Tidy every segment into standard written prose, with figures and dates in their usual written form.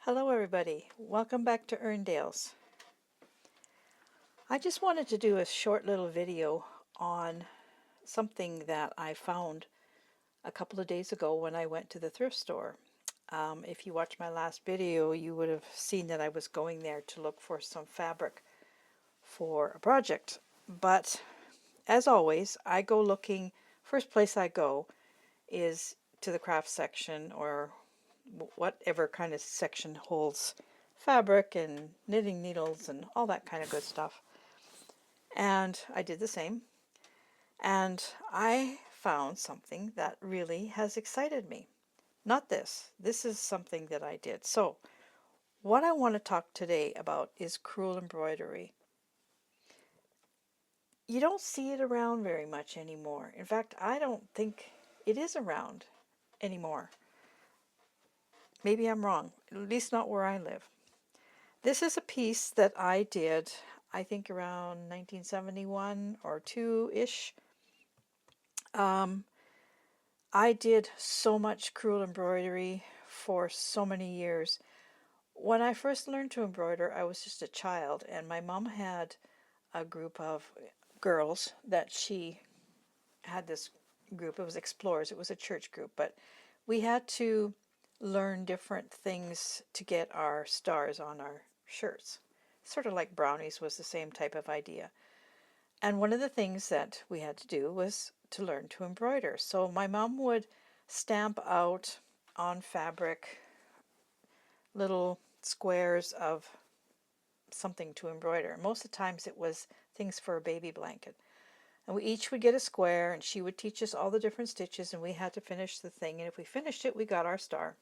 Hello everybody, welcome back to Erndale's. I just wanted to do a short little video on something that I found a couple of days ago when I went to the thrift store. If you watched my last video, you would have seen that I was going there to look for some fabric for a project. But as always, I go looking, first place I go is to the craft section or whatever kind of section holds fabric and knitting needles and all that kind of good stuff. And I did the same. And I found something that really has excited me. Not this. This is something that I did. So, what I want to talk today about is crewel embroidery. You don't see it around very much anymore. In fact, I don't think it is around anymore. Maybe I'm wrong, at least not where I live. This is a piece that I did, I think around 1971 or 2-ish. I did so much crewel embroidery for so many years. When I first learned to embroider, I was just a child, and my mom had a group of girls that she had this group. It was Explorers. It was a church group, but we had to learn different things to get our stars on our shirts. Sort of like brownies was the same type of idea. And one of the things that we had to do was to learn to embroider. So my mom would stamp out on fabric little squares of something to embroider. Most of the times it was things for a baby blanket. And we each would get a square, and she would teach us all the different stitches, and we had to finish the thing. And if we finished it, we got our star.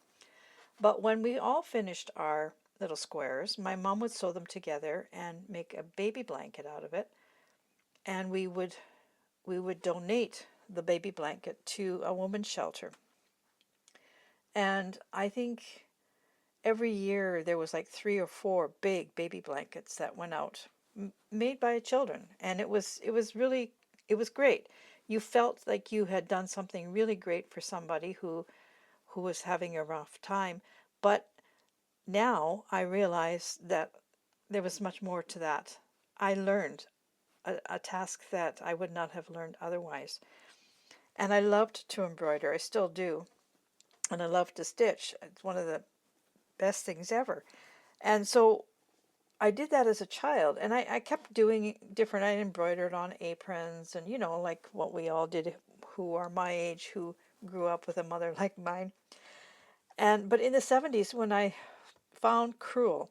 But when we all finished our little squares, my mom would sew them together and make a baby blanket out of it. And we would donate the baby blanket to a woman's shelter. And I think every year there was like 3 or 4 big baby blankets that went out, made by children, and it was great. You felt like you had done something really great for somebody who was having a rough time. But now I realize that there was much more to that. I learned a task that I would not have learned otherwise. And I loved to embroider. I still do. And I love to stitch. It's one of the best things ever. And so I did that as a child, and I kept doing different. I embroidered on aprons, and like what we all did who are my age, who grew up with a mother like mine. But in the 70s, when I found Crewel,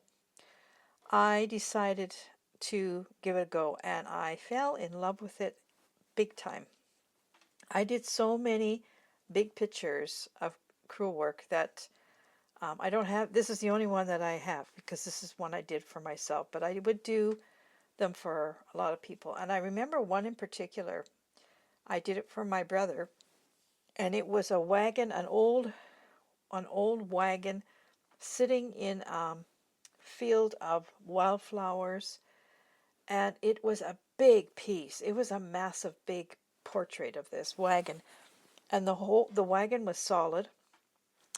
I decided to give it a go, and I fell in love with it big time. I did so many big pictures of crewel work that I don't have. This is the only one that I have because this is one I did for myself, but I would do them for a lot of people. And I remember one in particular. I did it for my brother, and it was a wagon, an old wagon sitting in a field of wildflowers, and it was a big piece. It was a massive, big portrait of this wagon, and the wagon was solid.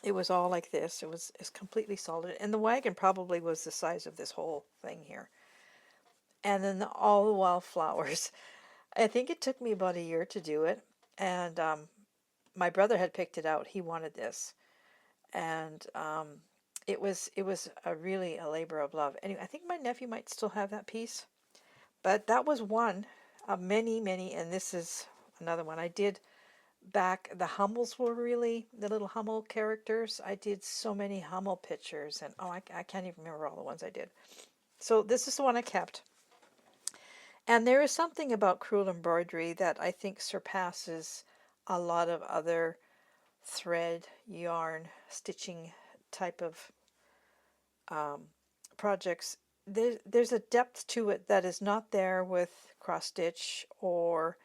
It was all like this. It's completely solid, and the wagon probably was the size of this whole thing here. And then all the wildflowers. I think it took me about a year to do it, and my brother had picked it out. He wanted this, and it was a labor of love. Anyway, I think my nephew might still have that piece, but that was one of many, many, and this is another one I did back. The Hummels were really the little Hummel characters. I did so many Hummel pictures, and I can't even remember all the ones I did. So this is the one I kept. And there is something about crewel embroidery that I think surpasses a lot of other thread, yarn, stitching type of projects. There's a depth to it that is not there with cross stitch or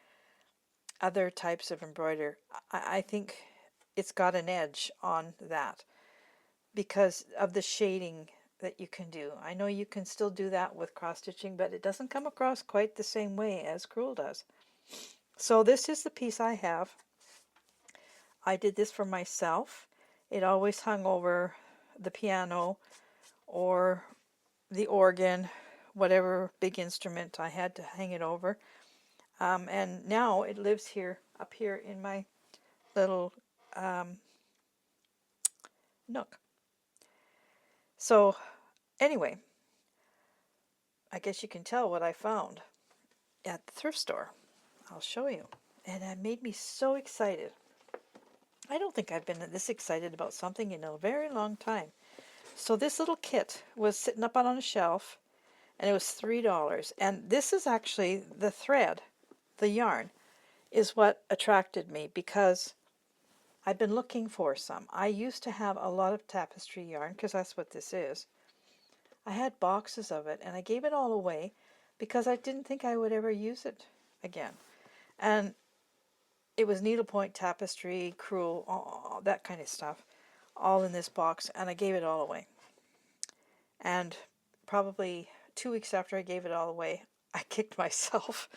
other types of embroidery. I think it's got an edge on that because of the shading that you can do. I know you can still do that with cross stitching, but it doesn't come across quite the same way as crewel does. So this is the piece I have. I did this for myself. It always hung over the piano or the organ, whatever big instrument I had to hang it over. And now it lives here, up here in my little nook. So anyway, I guess you can tell what I found at the thrift store. I'll show you. And it made me so excited. I don't think I've been this excited about something in a very long time. So this little kit was sitting up on a shelf, and it was $3. And this is actually the thread, the yarn, is what attracted me because I've been looking for some. I used to have a lot of tapestry yarn because that's what this is. I had boxes of it, and I gave it all away because I didn't think I would ever use it again. And it was needlepoint tapestry, crewel, all that kind of stuff, all in this box, and I gave it all away. And probably 2 weeks after I gave it all away, I kicked myself.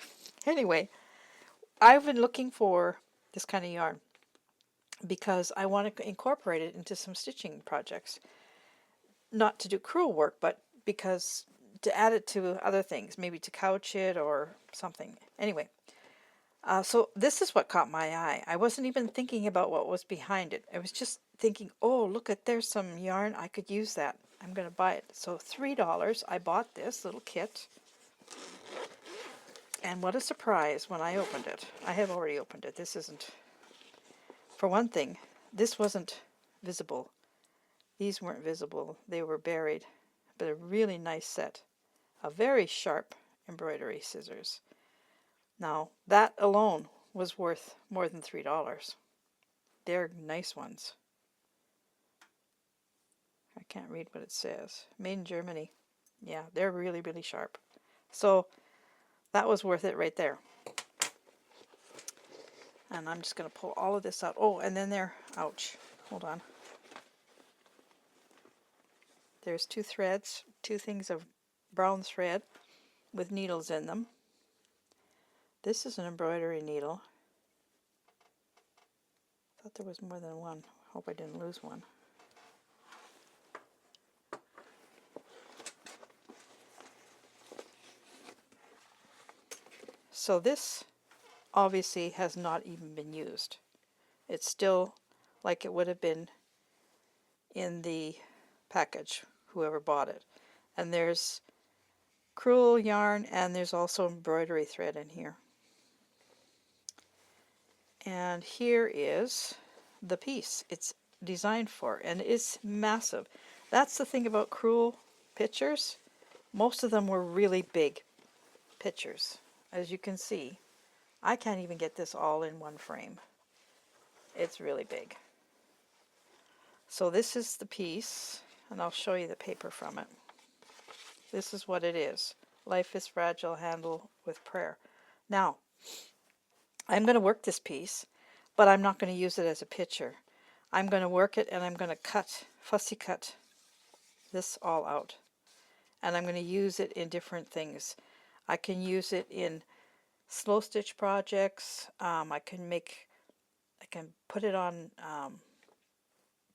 Anyway, I've been looking for this kind of yarn because I want to incorporate it into some stitching projects. Not to do crewel work, but because to add it to other things, maybe to couch it or something. Anyway, so this is what caught my eye. I wasn't even thinking about what was behind it. I was just thinking, oh, look at, there's some yarn. I could use that. I'm going to buy it. So $3, I bought this little kit. And what a surprise when I opened it. I have already opened it. This isn't, for one thing, this wasn't visible. These weren't visible. They were buried. But a really nice set of very sharp embroidery scissors. Now, that alone was worth more than $3. They're nice ones. I can't read what it says. Made in Germany. Yeah, they're really, really sharp. So that was worth it right there. And I'm just going to pull all of this out. Oh, and then there, ouch, hold on. There's two threads, two things of brown thread with needles in them. This is an embroidery needle. I thought there was more than one. Hope I didn't lose one. So this obviously has not even been used. It's still like it would have been in the package, whoever bought it. And there's crewel yarn, and there's also embroidery thread in here. And here is the piece it's designed for, and it's massive. That's the thing about crewel pictures. Most of them were really big pictures. As you can see, I can't even get this all in one frame. It's really big. So this is the piece, and I'll show you the paper from it. This is what it is. Life is fragile, handle with prayer. Now, I'm going to work this piece, but I'm not going to use it as a picture. I'm going to work it, and I'm going to cut, fussy cut this all out. And I'm going to use it in different things. I can use it in slow stitch projects. I can put it on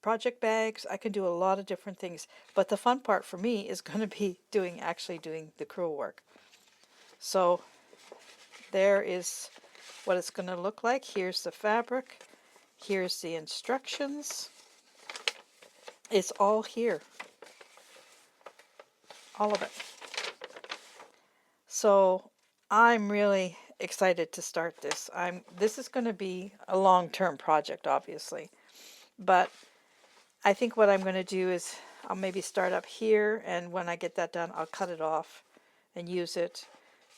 project bags. I can do a lot of different things. But the fun part for me is going to be actually doing the crewel work. So there is what it's going to look like. Here's the fabric. Here's the instructions. It's all here. All of it. So I'm really excited to start this. This is going to be a long-term project, obviously. But I think what I'm going to do is I'll maybe start up here, and when I get that done, I'll cut it off and use it.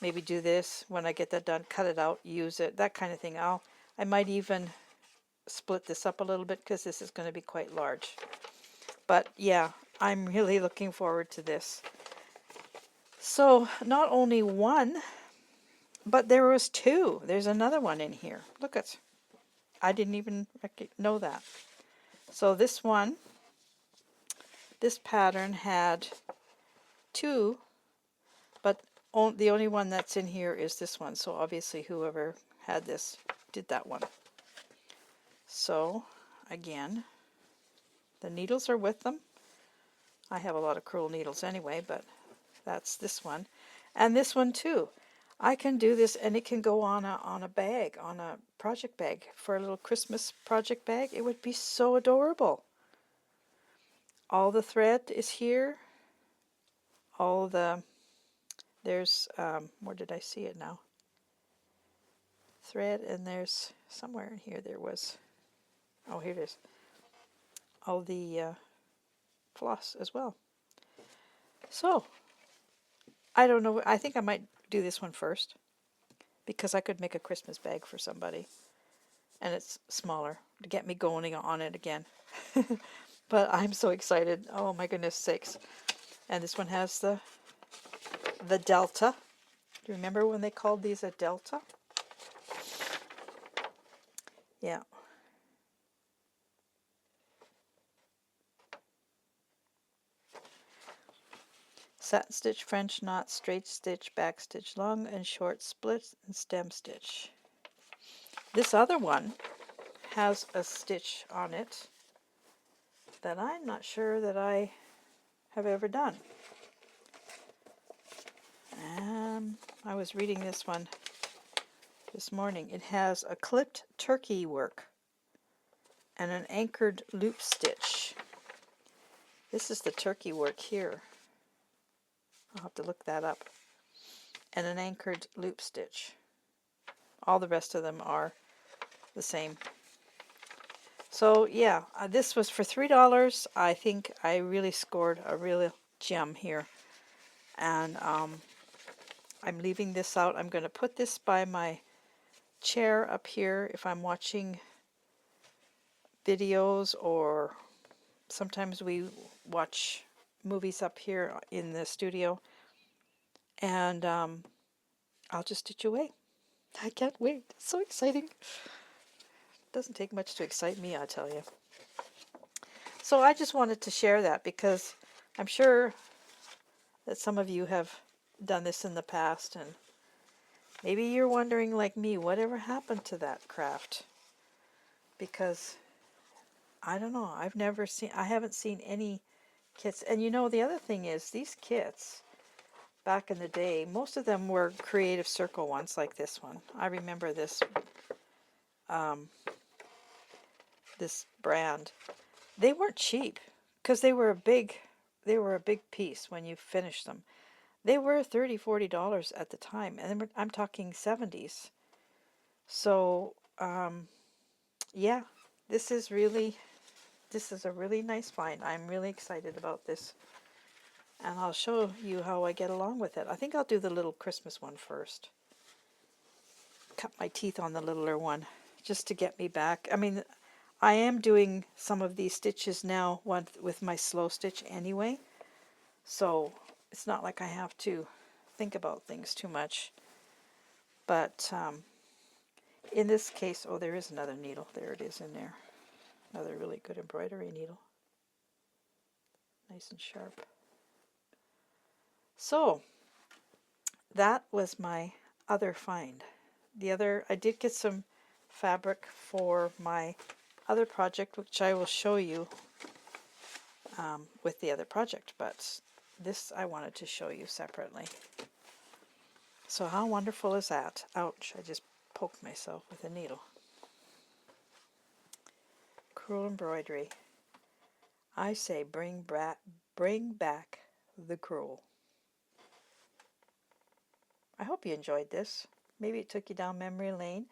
Maybe do this. When I get that done, cut it out, use it, that kind of thing. I might even split this up a little bit because this is going to be quite large. But yeah, I'm really looking forward to this. So not only one, but there was two. There's another one in here. Look at, I didn't even know that. So this one, this pattern had two, but the only one that's in here is this one. So obviously whoever had this did that one. So again, the needles are with them. I have a lot of Crewel needles anyway, but that's this one. And this one too. I can do this and it can go on a bag, on a project bag for a little Christmas project bag. It would be so adorable. All the thread is here. All the, there's, where did I see it now? Thread, and there's somewhere in here there was, oh, here it is. All the floss as well. So, I don't know, I think I might do this one first because I could make a Christmas bag for somebody. And it's smaller to get me going on it again. But I'm so excited. Oh my goodness sakes. And this one has the Delta. Do you remember when they called these a Delta? Yeah. Satin stitch, French knot, straight stitch, back stitch, long and short split, and stem stitch. This other one has a stitch on it that I'm not sure that I have ever done. I was reading this one this morning. It has a clipped turkey work and an anchored loop stitch. This is the turkey work here. I'll have to look that up. And an anchored loop stitch. All the rest of them are the same. So yeah, this was for $3. I think I really scored a real gem here. And I'm leaving this out. I'm going to put this by my chair up here if I'm watching videos, or sometimes we watch movies up here in the studio. And I'll just stitch away. I can't wait. It's so exciting. Doesn't take much to excite me, I tell you. So I just wanted to share that because I'm sure that some of you have done this in the past, and maybe you're wondering like me, whatever happened to that craft? Because I don't know, I haven't seen any kits. And you know, the other thing is, these kits back in the day, most of them were Creative Circle ones like this one. I remember this this brand. They weren't cheap because they were a big piece when you finished them. They were $30-$40 at the time, and I'm talking 70s. So yeah, this is a really nice find. I'm really excited about this, and I'll show you how I get along with it. I think I'll do the little Christmas one first. Cut my teeth on the littler one just to get me back. I mean, I am doing some of these stitches now with my slow stitch anyway, so it's not like I have to think about things too much. But in this case, oh, there is another needle. There it is in there. Another really good embroidery needle. Nice and sharp. So that was my other find. I did get some fabric for my other project, which I will show you with the other project, but this I wanted to show you separately. So how wonderful is that? Ouch, I just poked myself with a needle. Crewel embroidery. I say bring back the Crewel. I hope you enjoyed this. Maybe it took you down memory lane,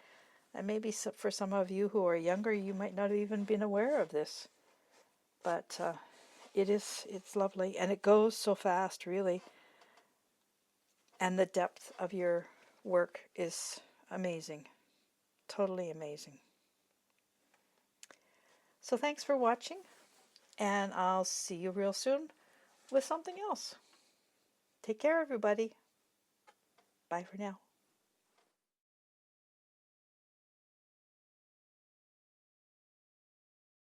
and maybe for some of you who are younger, you might not have even been aware of this. But it's lovely, and it goes so fast, really. And the depth of your work is amazing. Totally amazing. So thanks for watching, and I'll see you real soon with something else. Take care, everybody. Bye for now.